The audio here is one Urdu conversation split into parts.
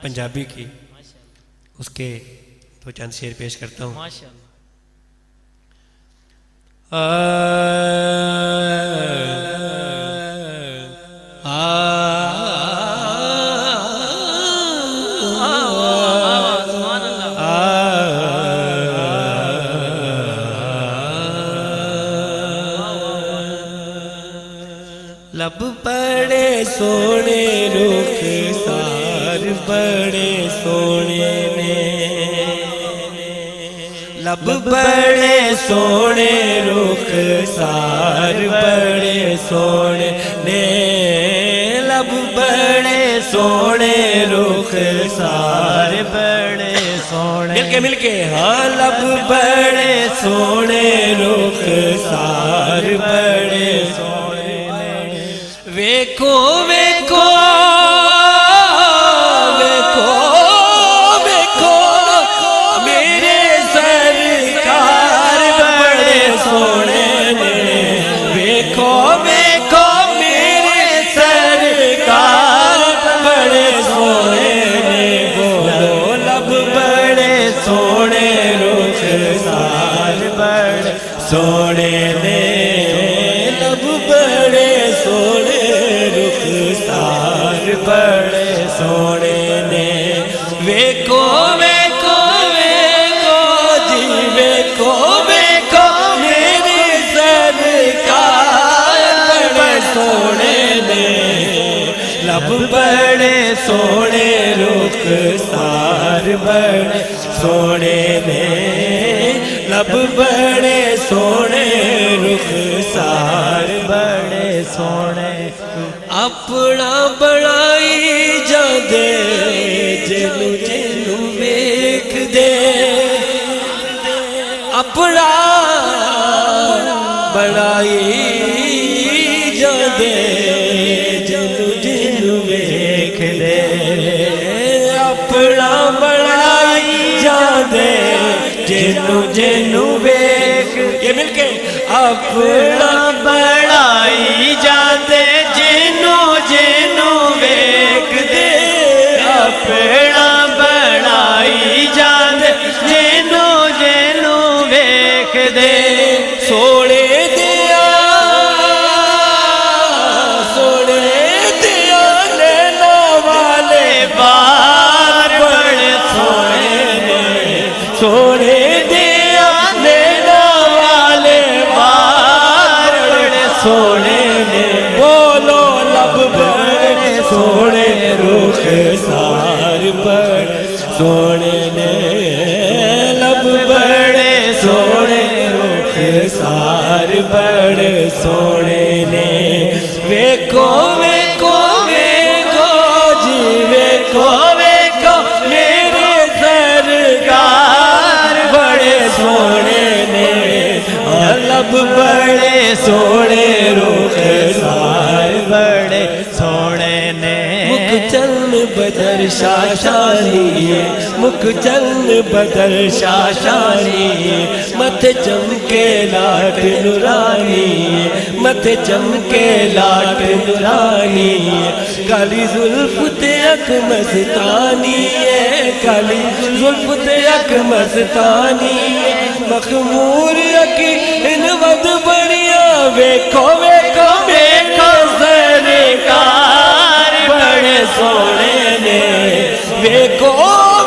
پنجابی کی، اس کے دو چند شعر پیش کرتا ہوں۔ لب بڑے سونے رخسار بڑے سونے نے، لب بڑے سونے رخسار بڑے سونے نے، لب بڑے سونے رخسار بڑے سونے، مل کے ہاں لب بڑے سونے رخسار بڑے سونے، ویکھو ویکھو ویکھو ویکھو میرے سرکار بڑے سونے نے، ویکھو ویکھو میرے سرکار بڑے سونے نے، بولو لب بڑے سونے رخسار بڑے سونے نے، لب بڑے سونے رخسار بڑے سونے نے، ویکھو ویکھو ویکھو جی ویکھو ویکھو میری سرکار بڑے سونے نے، لب بڑے سونے رخسار بڑے سونے نے، لب بڑے سونے رخسار بڑے سونے، اپنا بڑائی جاندے جنو جنو ویکھ دے، اپنا بڑائی جاندے جنو جنو ویکھ دے، اپنا بڑائی جاندے جنو جنو ویکھ، یہ مل کے اپنا بڑائی جاندے جنو جنو ویکھ دے، اپنا بڑائی جاندے جنو جنو ویکھ دے، سونے دیا سونے دیا لینا والے بار بڑے سونے نے، سونے دیا لینا والے بار بڑے سونے نے، بولو لب بڑے سونے رخسار بڑے سونے نے، لب بڑے سونے رخسار بڑے سونے نے، ویکھو ویکھو ویکھو جی ویکھو ویکھو میرے سرکار بڑے سونے نے، لب بڑے سونے رخسار بڑے سونے نے، مکھ چل بدر شاشانی، مکھ چل بدر شاشانی، متھ چمکے لاٹ نورانی، متھ چمکے لاٹ نورانی، کالی زلف تے اک مستانی ہے، کالی زلف تے اک مستانی ہے، مخمور اکی ان ود بڑیا، ویکھو ویکھو ویکھو سرکار بڑے سونے نے، ویکھو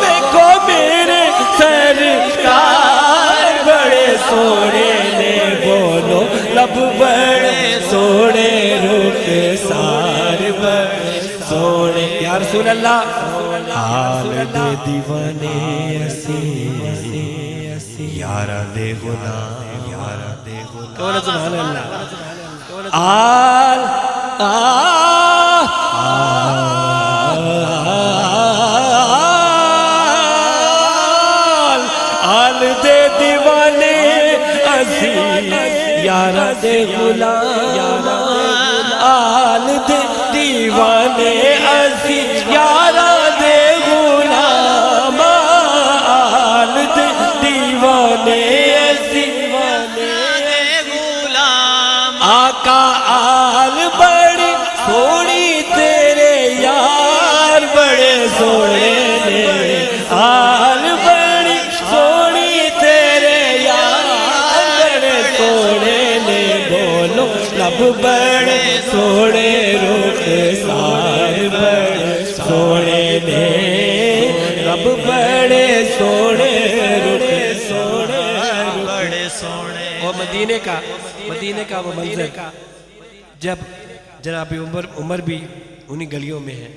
ویکھو میرے سرکار بڑے سونے نے، بولو لب بڑے سونے رخسار بڑے سونے، یا رسول اللہ حال دے دیوانے اسی یارہ دے غلام، یارہ دے غلام، کون سبحان اللہ، آل آل دے دیوانے اسی یارہ دے غلام، آل دے دیوانے اسی یارہ دے غلام، آل دے دیوانے اسی غلام، آقا آل بڑی سوڑی تیرے یار بڑے سوڑے نے رب بڑے سونے بڑے سونے اور مدینے کا وہ منظر جب جناب عمر بھی انہی گلیوں میں ہیں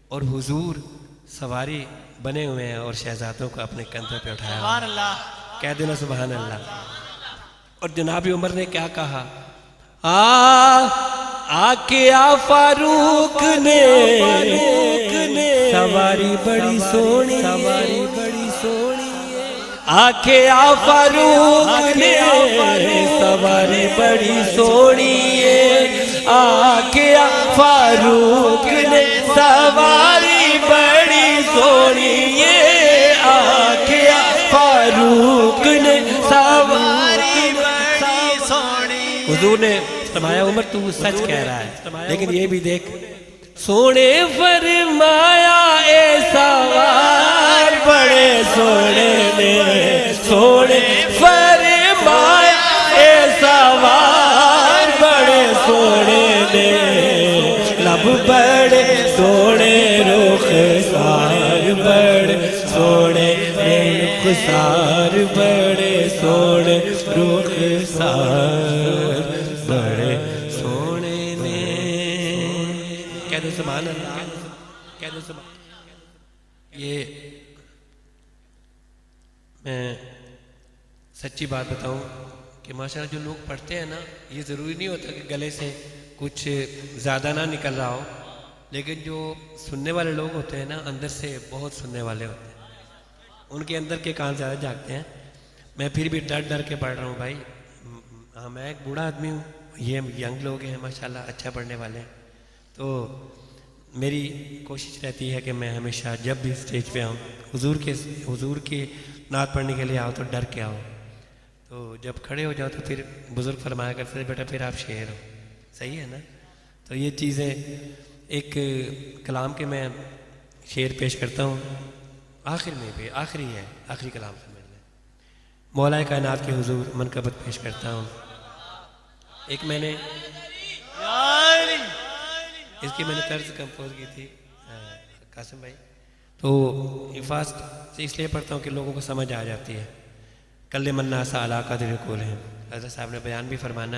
اور حضور سواری بنے ہوئے ہیں اور شہزادوں کو اپنے کندھے پہ اٹھایا سبحان اللہ کہہ دینا سبحان اللہ. اور جناب عمر نے کیا کہا؟ آ فاروق نے سواری بڑی سونی آ فاروق نے سواری بڑی سونی آ فاروق نے سواری بڑی سونی آ فاروق نے سواری بڑی سونی. حضور نے فرمایا عمر تو سچ کہہ رہا ہے لیکن یہ بھی دیکھ سونے فرمایا اے سوار بڑے سونے نے سونے فرمایا اے سوار بڑے سونے نے لب بڑے سونے رخسار بڑے سونے رخسار بڑے سونے رخسار بڑے سونے نے کہہ دو سبحان اللہ کہہ دو سبحان. یہ میں سچی بات بتاؤں کہ ماشاءاللہ جو لوگ پڑھتے ہیں نا یہ ضروری نہیں ہوتا کہ گلے سے کچھ زیادہ نہ نکل رہا ہو لیکن جو سننے والے لوگ ہوتے ہیں نا اندر سے بہت سننے والے ہوتے ہیں ان کے اندر کے کان زیادہ جاگتے ہیں. میں پھر بھی ڈر کے پڑھ رہا ہوں بھائی. ہاں میں ایک بوڑھا آدمی ہوں یہ ینگ لوگ ہیں ماشاءاللہ اچھا پڑھنے والے ہیں تو میری کوشش رہتی ہے کہ میں ہمیشہ جب بھی اسٹیج پہ آؤں حضور کی نعت پڑھنے کے لیے آؤ تو ڈر کے آؤ. تو جب کھڑے ہو جاؤ تو پھر بزرگ فرمایا کرتے تھے بیٹا پھر آپ شعر ہو. صحیح ہے نا؟ تو یہ چیزیں ایک کلام کے میں شعر پیش کرتا ہوں آخر میں بھی آخری ہے آخری کلام سمجھ لیں. مولا کائنات کے حضور منقبت پیش کرتا ہوں. ایک میں نے اس کی میں نے طرز کمپوز کی تھی قاسم بھائی تو فاسٹ سے اس لیے پڑھتا ہوں کہ لوگوں کو سمجھ آ جاتی ہے. کل منا سا علاقہ دل کول ہے حضرت صاحب نے بیان بھی فرمانا